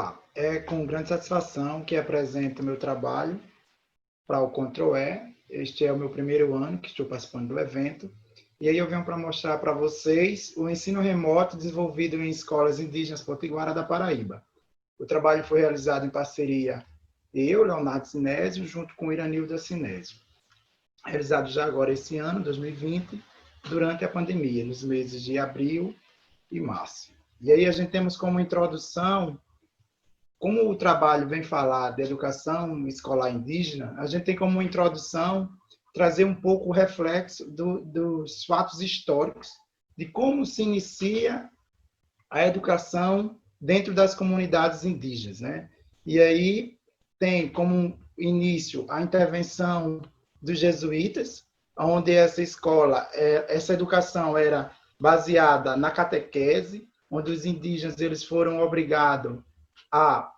Olá, é com grande satisfação que apresento meu trabalho para o Control-E. Este é o meu primeiro ano que estou participando do evento. E aí eu venho para mostrar para vocês o ensino remoto desenvolvido em escolas indígenas potiguara da Paraíba. O trabalho foi realizado em parceria eu, Leonardo Sinésio, junto com Iranilda Sinésio. Realizado já agora esse ano, 2020, durante a pandemia, nos meses de abril e março. E aí a gente temos como introdução, como o trabalho vem falar de educação escolar indígena, a gente tem como introdução trazer um pouco o reflexo dos fatos históricos, de como se inicia a educação dentro das comunidades indígenas, né? E aí tem como início a intervenção dos jesuítas, onde essa escola, essa educação era baseada na catequese, onde os indígenas eles foram obrigados a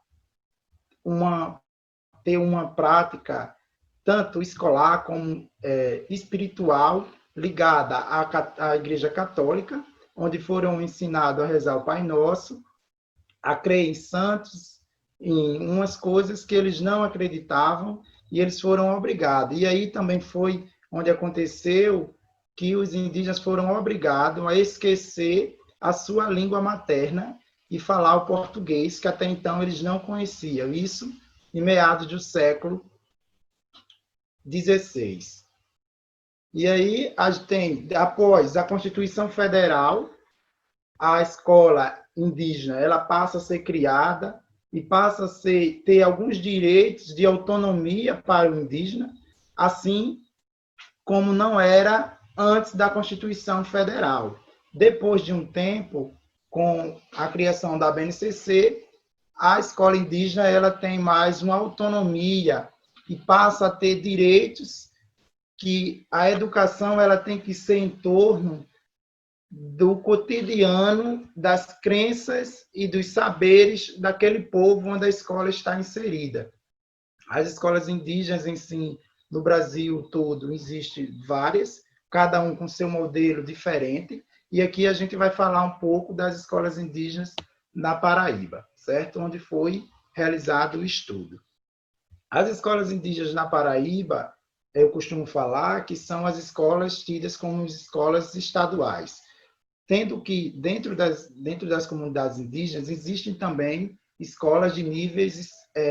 ter uma prática tanto escolar como espiritual ligada à Igreja Católica, onde foram ensinados a rezar o Pai Nosso, a crer em santos, em umas coisas que eles não acreditavam e eles foram obrigados. E aí também foi onde aconteceu que os indígenas foram obrigados a esquecer a sua língua materna e falar o português, que até então eles não conheciam. Isso em meados do século XVI. E aí, após a Constituição Federal, a escola indígena ela passa a ser criada e passa a ter alguns direitos de autonomia para o indígena, assim como não era antes da Constituição Federal. Depois de um tempo, com a criação da BNCC, a escola indígena ela tem mais uma autonomia e passa a ter direitos que a educação ela tem que ser em torno do cotidiano, das crenças e dos saberes daquele povo onde a escola está inserida. As escolas indígenas em si, no Brasil todo, existem várias, cada um com seu modelo diferente, e aqui a gente vai falar um pouco das escolas indígenas na Paraíba, certo? Onde foi realizado o estudo. As escolas indígenas na Paraíba, eu costumo falar que são as escolas tidas como escolas estaduais, tendo que dentro das comunidades indígenas existem também escolas de níveis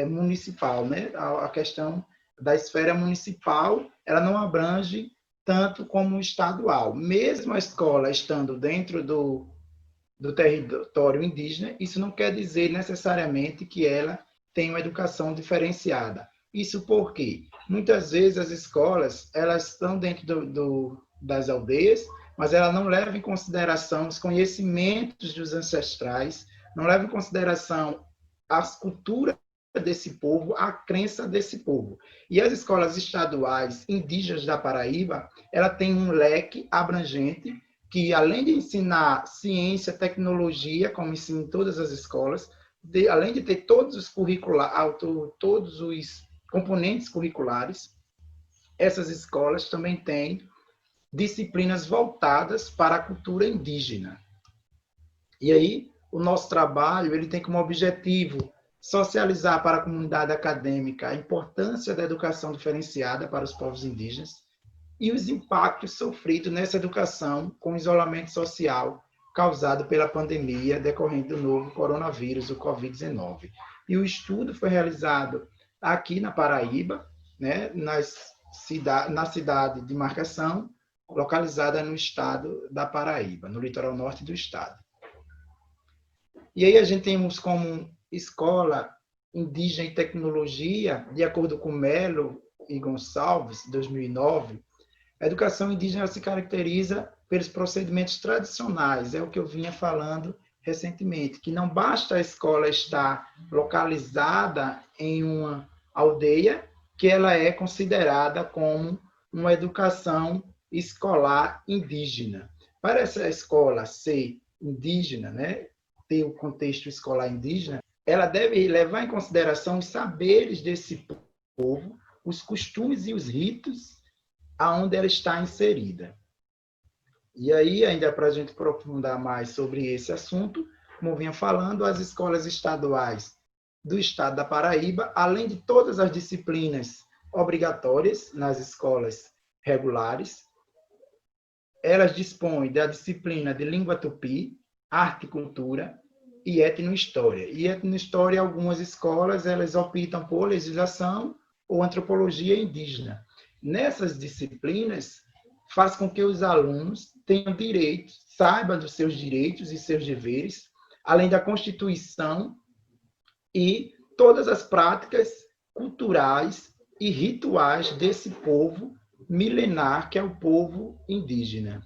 municipal, né? A questão da esfera municipal, ela não abrange tanto como estadual. Mesmo a escola estando dentro do território indígena, isso não quer dizer necessariamente que ela tem uma educação diferenciada. Isso porque muitas vezes as escolas elas estão dentro das aldeias, mas ela não leva em consideração os conhecimentos dos ancestrais, não leva em consideração as culturas desse povo, a crença desse povo. E as escolas estaduais indígenas da Paraíba, ela tem um leque abrangente que, além de ensinar ciência, tecnologia, como ensina em todas as escolas, além de ter todos os componentes curriculares, essas escolas também têm disciplinas voltadas para a cultura indígena. E aí, o nosso trabalho ele tem como objetivo socializar para a comunidade acadêmica a importância da educação diferenciada para os povos indígenas e os impactos sofridos nessa educação com o isolamento social causado pela pandemia decorrente do novo coronavírus, o Covid-19. E o estudo foi realizado aqui na Paraíba, né, na cidade de Marcação, localizada no estado da Paraíba, no litoral norte do estado. E aí a gente temos como escola indígena e tecnologia, de acordo com Melo e Gonçalves, 2009, a educação indígena se caracteriza pelos procedimentos tradicionais, é o que eu vinha falando recentemente, que não basta a escola estar localizada em uma aldeia, que ela é considerada como uma educação escolar indígena. Para essa escola ser indígena, né, ter o contexto escolar indígena, ela deve levar em consideração os saberes desse povo, os costumes e os ritos aonde ela está inserida. E aí, ainda para a gente aprofundar mais sobre esse assunto, como eu vinha falando, as escolas estaduais do Estado da Paraíba, além de todas as disciplinas obrigatórias nas escolas regulares. Elas dispõem da disciplina de língua tupi, arte e cultura e etnohistória. E etnohistória, algumas escolas, elas optam por legislação ou antropologia indígena. Nessas disciplinas, faz com que os alunos tenham direitos, saibam dos seus direitos e seus deveres, além da Constituição e todas as práticas culturais e rituais desse povo milenar, que é o povo indígena.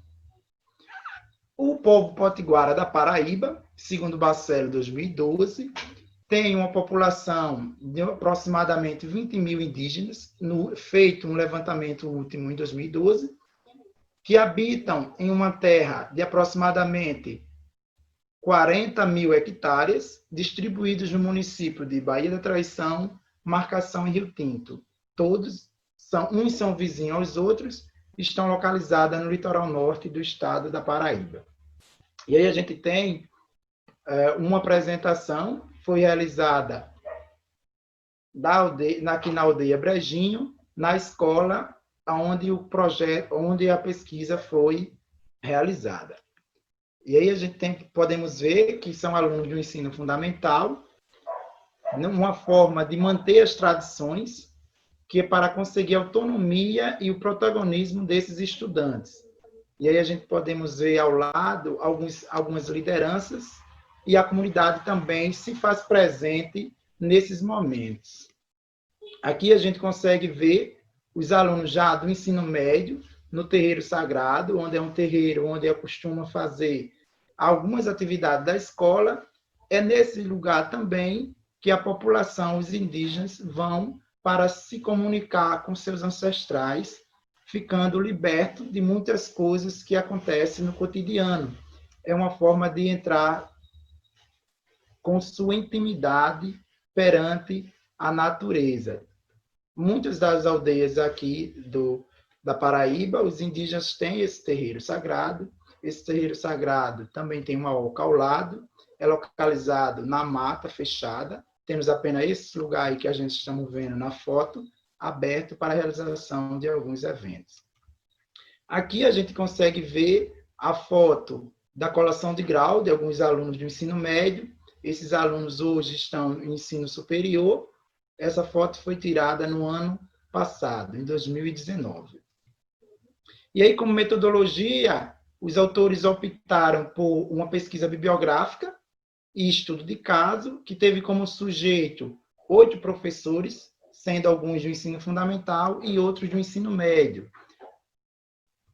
O povo potiguara da Paraíba, segundo o Bacelo 2012, tem uma população de aproximadamente 20 mil indígenas, feito um levantamento último em 2012, que habitam em uma terra de aproximadamente 40 mil hectares, distribuídos no município de Baía da Traição, Marcação e Rio Tinto. Todos uns são vizinhos aos outros, estão localizados no litoral norte do estado da Paraíba. E aí a gente tem uma apresentação, foi realizada aqui na aldeia Brejinho, na escola onde a pesquisa foi realizada. E aí a gente podemos ver que são alunos do ensino fundamental, uma forma de manter as tradições, que é para conseguir a autonomia e o protagonismo desses estudantes. E aí a gente podemos ver ao lado algumas lideranças, e a comunidade também se faz presente nesses momentos. Aqui a gente consegue ver os alunos já do ensino médio, no terreiro sagrado, onde é um terreiro onde costuma fazer algumas atividades da escola. É nesse lugar também que a população, os indígenas, vão para se comunicar com seus ancestrais, ficando liberto de muitas coisas que acontecem no cotidiano. É uma forma de entrar com sua intimidade perante a natureza. Muitas das aldeias aqui da Paraíba, os indígenas têm esse terreiro sagrado. Esse terreiro sagrado também tem uma oca ao lado, é localizado na mata fechada. Temos apenas esse lugar aí que a gente está vendo na foto, aberto para a realização de alguns eventos. Aqui a gente consegue ver a foto da colação de grau de alguns alunos do ensino médio. Esses alunos hoje estão em ensino superior. Essa foto foi tirada no ano passado, em 2019. E aí, como metodologia, os autores optaram por uma pesquisa bibliográfica e estudo de caso, que teve como sujeito 8 professores, sendo alguns do ensino fundamental e outros do ensino médio,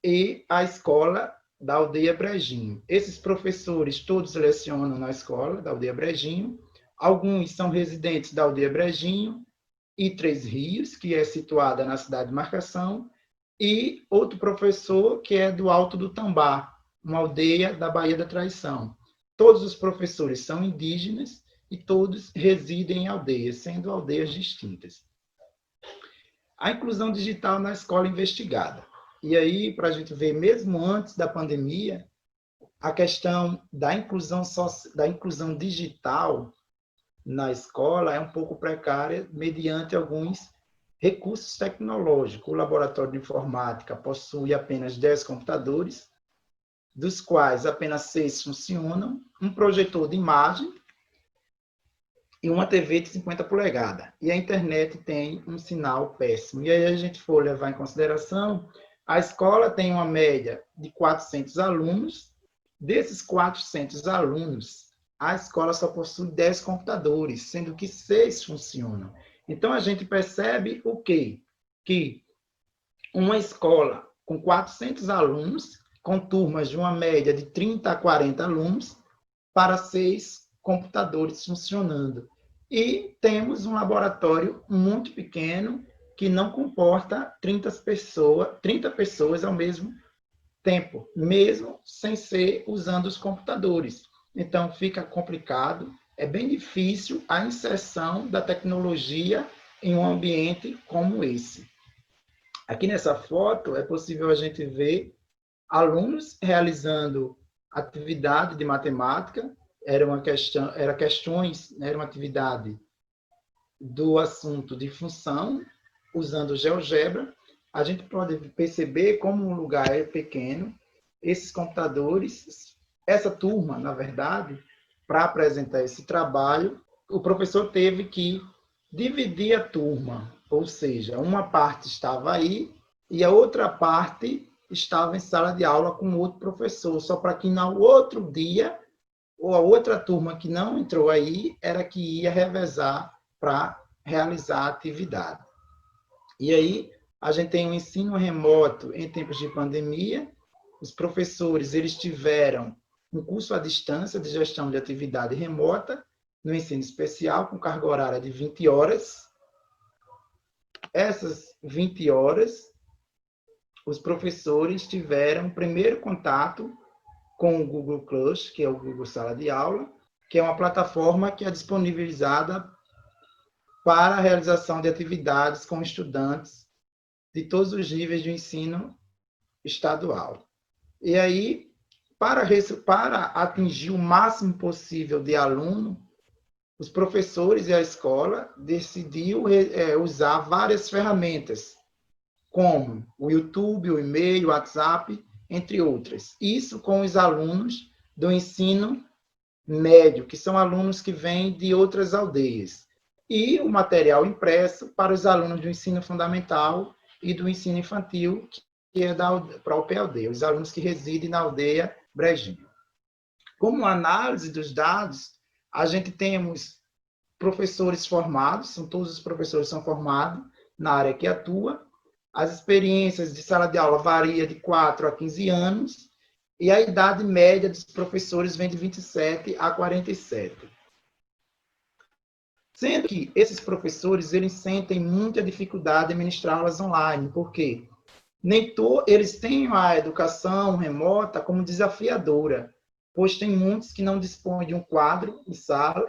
e a escola da Aldeia Brejinho. Esses professores todos lecionam na escola da Aldeia Brejinho. Alguns são residentes da Aldeia Brejinho e Três Rios, que é situada na cidade de Marcação, e outro professor que é do Alto do Tambá, uma aldeia da Baía da Traição. Todos os professores são indígenas e todos residem em aldeias, sendo aldeias distintas. A inclusão digital na escola investigada. E aí, para a gente ver, mesmo antes da pandemia, a questão da inclusão digital na escola é um pouco precária, mediante alguns recursos tecnológicos. O laboratório de informática possui apenas 10 computadores, dos quais apenas 6 funcionam, um projetor de imagem e uma TV de 50 polegadas. E a internet tem um sinal péssimo. E aí a gente for levar em consideração, a escola tem uma média de 400 alunos. Desses 400 alunos, a escola só possui 10 computadores, sendo que 6 funcionam. Então, a gente percebe o quê? Que uma escola com 400 alunos, com turmas de uma média de 30 a 40 alunos, para 6 computadores funcionando. E temos um laboratório muito pequeno, que não comporta 30 pessoas ao mesmo tempo, mesmo sem ser usando os computadores. Então, fica complicado, é bem difícil a inserção da tecnologia em um ambiente como esse. Aqui nessa foto, é possível a gente ver alunos realizando atividade de matemática, era uma atividade do assunto de função, usando o GeoGebra, a gente pode perceber como o lugar é pequeno, esses computadores, essa turma, na verdade, para apresentar esse trabalho, o professor teve que dividir a turma, ou seja, uma parte estava aí e a outra parte estava em sala de aula com outro professor, só para que no outro dia, ou a outra turma que não entrou aí, era que ia revezar para realizar a atividade. E aí, a gente tem um ensino remoto em tempos de pandemia, os professores eles tiveram um curso à distância de gestão de atividade remota, no ensino especial, com carga horária de 20 horas. Essas 20 horas, os professores tiveram o primeiro contato com o Google Class, que é o Google Sala de Aula, que é uma plataforma que é disponibilizada para a realização de atividades com estudantes de todos os níveis de ensino estadual. E aí, para atingir o máximo possível de aluno, os professores e a escola decidiu usar várias ferramentas, como o YouTube, o e-mail, o WhatsApp, entre outras. Isso com os alunos do ensino médio, que são alunos que vêm de outras aldeias. E o material impresso para os alunos do ensino fundamental e do ensino infantil, que é para o PLD, os alunos que residem na aldeia Brejinho. Como análise dos dados, a gente temos professores formados, todos os professores são formados na área que atua, as experiências de sala de aula variam de 4 a 15 anos, e a idade média dos professores vem de 27 a 47. Sendo que esses professores eles sentem muita dificuldade em ministrar aulas online, porque eles têm a educação remota como desafiadora, pois tem muitos que não dispõem de um quadro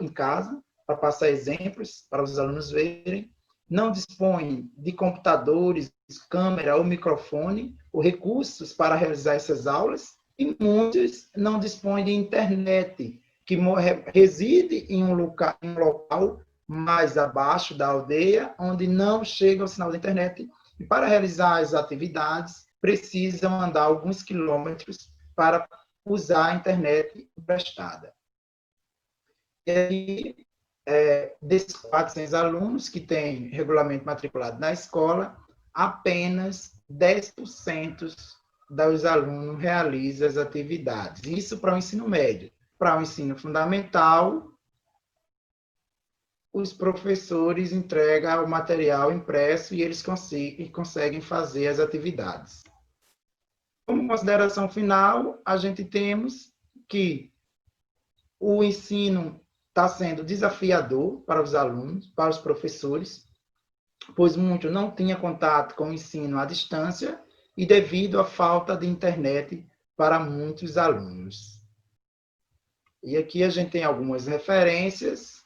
em casa, para passar exemplos para os alunos verem, não dispõem de computadores, câmera ou microfone, ou recursos para realizar essas aulas, e muitos não dispõem de internet, que reside em um local mais abaixo da aldeia, onde não chega o sinal da internet, e para realizar as atividades, precisam andar alguns quilômetros para usar a internet emprestada. E aí, desses 400 alunos que têm regulamento matriculado na escola, apenas 10% dos alunos realizam as atividades. Isso para o ensino médio. Para o ensino fundamental, os professores entregam o material impresso e eles conseguem fazer as atividades. Como consideração final, a gente temos que o ensino está sendo desafiador para os alunos, para os professores, pois muitos não tinham contato com o ensino à distância e devido à falta de internet para muitos alunos. E aqui a gente tem algumas referências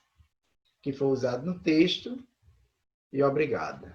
que foi usado no texto, e obrigado.